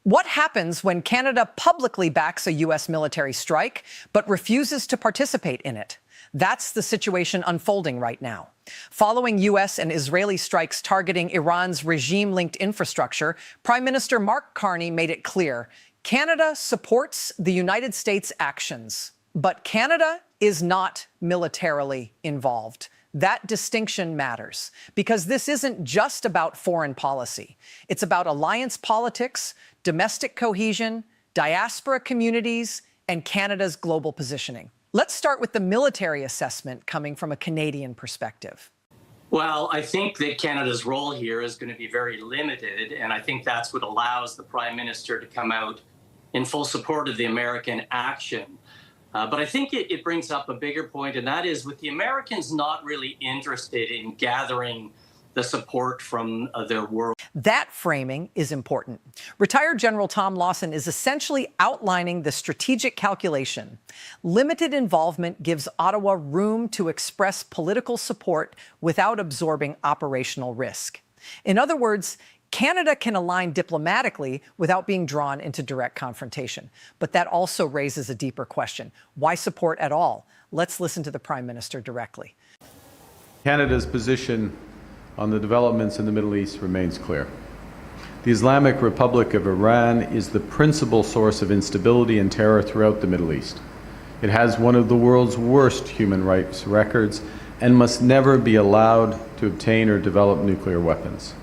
What happens when Canada publicly backs a U.S. military strike but refuses to participate in it? That's the situation unfolding right now. Following U.S. and Israeli strikes targeting Iran's regime-linked infrastructure, Prime Minister Mark Carney made it clear Canada supports the United States' actions, but Canada is not militarily involved. That distinction matters because this isn't just about foreign policy. It's about alliance politics, domestic cohesion, diaspora communities, and Canada's global positioning. Let's start with the military assessment coming from a Canadian perspective. Well, I think that Canada's role here is going to be very limited, and I think that's what allows the Prime Minister to come out in full support of the American action. But I think it brings up a bigger point, and that is with the Americans not really interested in gathering the support from their world. That framing is important. Retired General Tom Lawson is essentially outlining the strategic calculation. Limited involvement gives Ottawa room to express political support without absorbing operational risk. In other words, Canada can align diplomatically without being drawn into direct confrontation. But that also raises a deeper question. Why support at all? Let's listen to the Prime Minister directly. Canada's position on the developments in the Middle East remains clear. The Islamic Republic of Iran is the principal source of instability and terror throughout the Middle East. It has one of the world's worst human rights records and must never be allowed to obtain or develop nuclear weapons.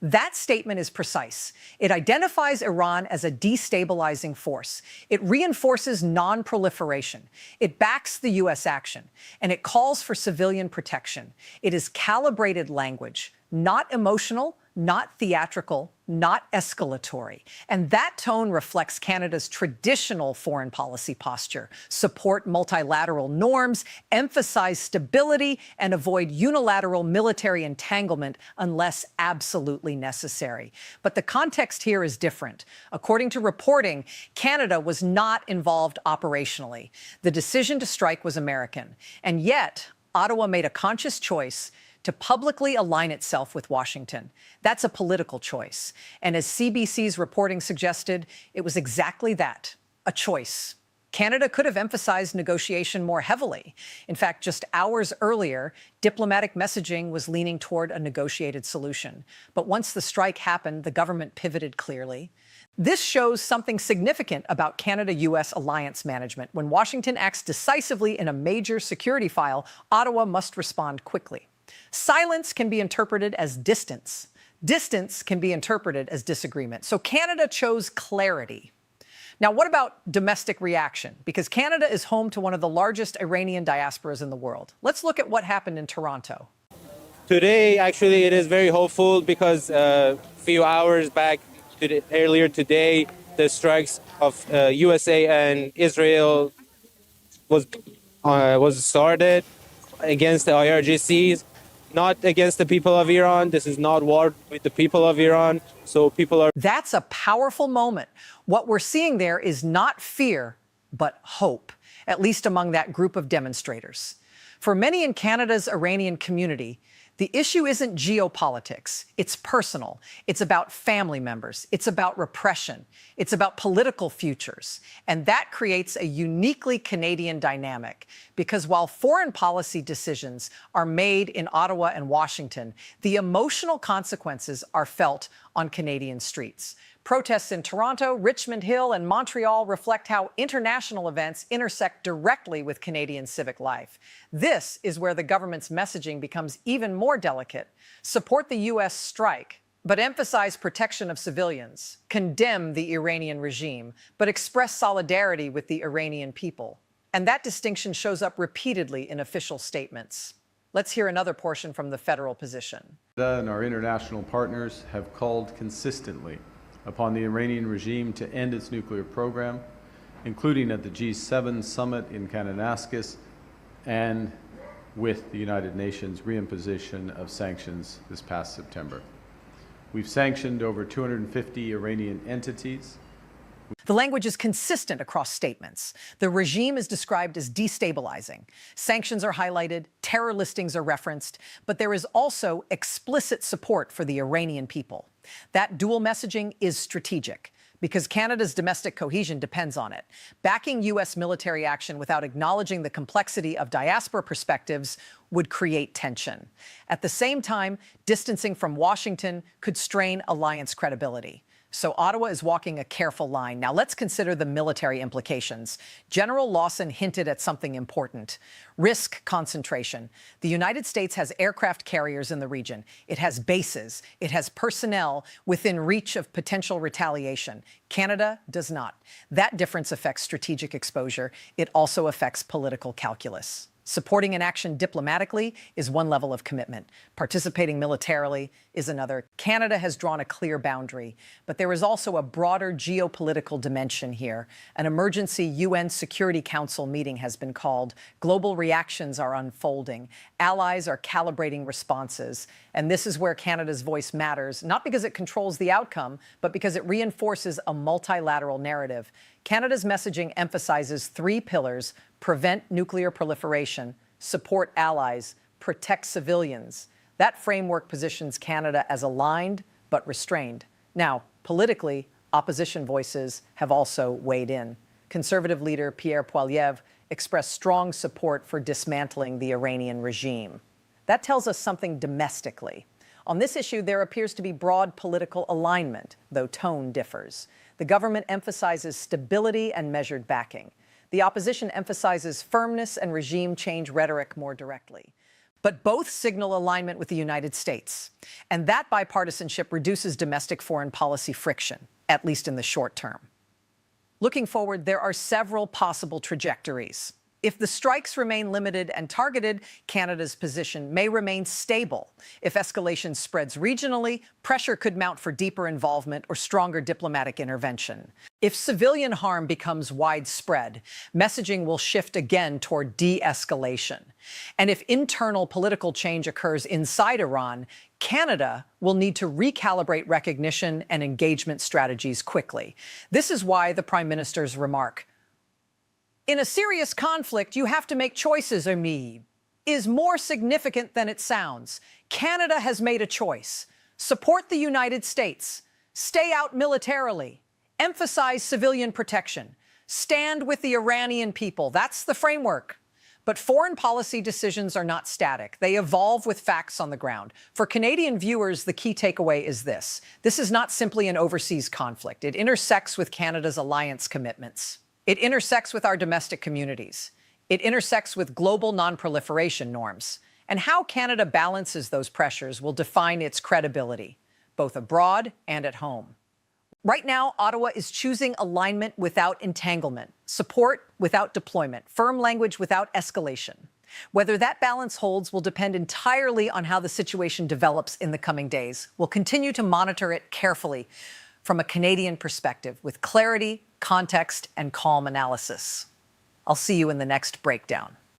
That statement is precise. It identifies Iran as a destabilizing force. It reinforces non-proliferation. It backs the U.S. action, and it calls for civilian protection. It is calibrated language, not emotional, not theatrical, not escalatory. And that tone reflects Canada's traditional foreign policy posture: support multilateral norms, emphasize stability, and avoid unilateral military entanglement unless absolutely necessary. But the context here is different. According to reporting, Canada was not involved operationally. The decision to strike was American. And yet, Ottawa made a conscious choice to publicly align itself with Washington. That's a political choice. And as CBC's reporting suggested, it was exactly that, a choice. Canada could have emphasized negotiation more heavily. In fact, just hours earlier, diplomatic messaging was leaning toward a negotiated solution. But once the strike happened, the government pivoted clearly. This shows something significant about Canada-U.S. alliance management. When Washington acts decisively in a major security file, Ottawa must respond quickly. Silence can be interpreted as distance. Distance can be interpreted as disagreement. So Canada chose clarity. Now, what about domestic reaction? Because Canada is home to one of the largest Iranian diasporas in the world. Let's look at what happened in Toronto. Today, actually, it is very hopeful because a few hours back, earlier today, the strikes of USA and Israel was started against the IRGCs. Not against the people of Iran. This is not war with the people of Iran. So people are... That's a powerful moment. What we're seeing there is not fear, but hope, at least among that group of demonstrators. For many in Canada's Iranian community, the issue isn't geopolitics. It's personal. It's about family members. It's about repression. It's about political futures. And that creates a uniquely Canadian dynamic because while foreign policy decisions are made in Ottawa and Washington, the emotional consequences are felt on Canadian streets. Protests in Toronto, Richmond Hill, and Montreal reflect how international events intersect directly with Canadian civic life. This is where the government's messaging becomes even more delicate. Support the U.S. strike, but emphasize protection of civilians. Condemn the Iranian regime, but express solidarity with the Iranian people. And that distinction shows up repeatedly in official statements. Let's hear another portion from the federal position. Canada and our international partners have called consistently upon the Iranian regime to end its nuclear program, including at the G7 summit in Kananaskis and with the United Nations reimposition of sanctions this past September. We've sanctioned over 250 Iranian entities. The language is consistent across statements. The regime is described as destabilizing. Sanctions are highlighted, terror listings are referenced, but there is also explicit support for the Iranian people. That dual messaging is strategic because Canada's domestic cohesion depends on it. Backing U.S. military action without acknowledging the complexity of diaspora perspectives would create tension. At the same time, distancing from Washington could strain alliance credibility. So Ottawa is walking a careful line. Now let's consider the military implications. General Lawson hinted at something important: risk concentration. The United States has aircraft carriers in the region. It has bases. It has personnel within reach of potential retaliation. Canada does not. That difference affects strategic exposure. It also affects political calculus. Supporting an action diplomatically is one level of commitment. Participating militarily is another. Canada has drawn a clear boundary, but there is also a broader geopolitical dimension here. An emergency UN Security Council meeting has been called. Global reactions are unfolding. Allies are calibrating responses. And this is where Canada's voice matters, not because it controls the outcome, but because it reinforces a multilateral narrative. Canada's messaging emphasizes three pillars: prevent nuclear proliferation, support allies, protect civilians. That framework positions Canada as aligned but restrained. Now, politically, opposition voices have also weighed in. Conservative leader Pierre Poilievre expressed strong support for dismantling the Iranian regime. That tells us something domestically. On this issue, there appears to be broad political alignment, though tone differs. The government emphasizes stability and measured backing. The opposition emphasizes firmness and regime change rhetoric more directly. But both signal alignment with the United States. And that bipartisanship reduces domestic foreign policy friction, at least in the short term. Looking forward, there are several possible trajectories. If the strikes remain limited and targeted, Canada's position may remain stable. If escalation spreads regionally, pressure could mount for deeper involvement or stronger diplomatic intervention. If civilian harm becomes widespread, messaging will shift again toward de-escalation. And if internal political change occurs inside Iran, Canada will need to recalibrate recognition and engagement strategies quickly. This is why the Prime Minister's remark, "In a serious conflict, you have to make choices, Ami," is more significant than it sounds. Canada has made a choice. Support the United States. Stay out militarily. Emphasize civilian protection. Stand with the Iranian people. That's the framework. But foreign policy decisions are not static. They evolve with facts on the ground. For Canadian viewers, the key takeaway is this: this is not simply an overseas conflict. It intersects with Canada's alliance commitments. It intersects with our domestic communities. It intersects with global non-proliferation norms. And how Canada balances those pressures will define its credibility, both abroad and at home. Right now, Ottawa is choosing alignment without entanglement, support without deployment, firm language without escalation. Whether that balance holds will depend entirely on how the situation develops in the coming days. We'll continue to monitor it carefully from a Canadian perspective with clarity, context, and calm analysis. I'll see you in the next breakdown.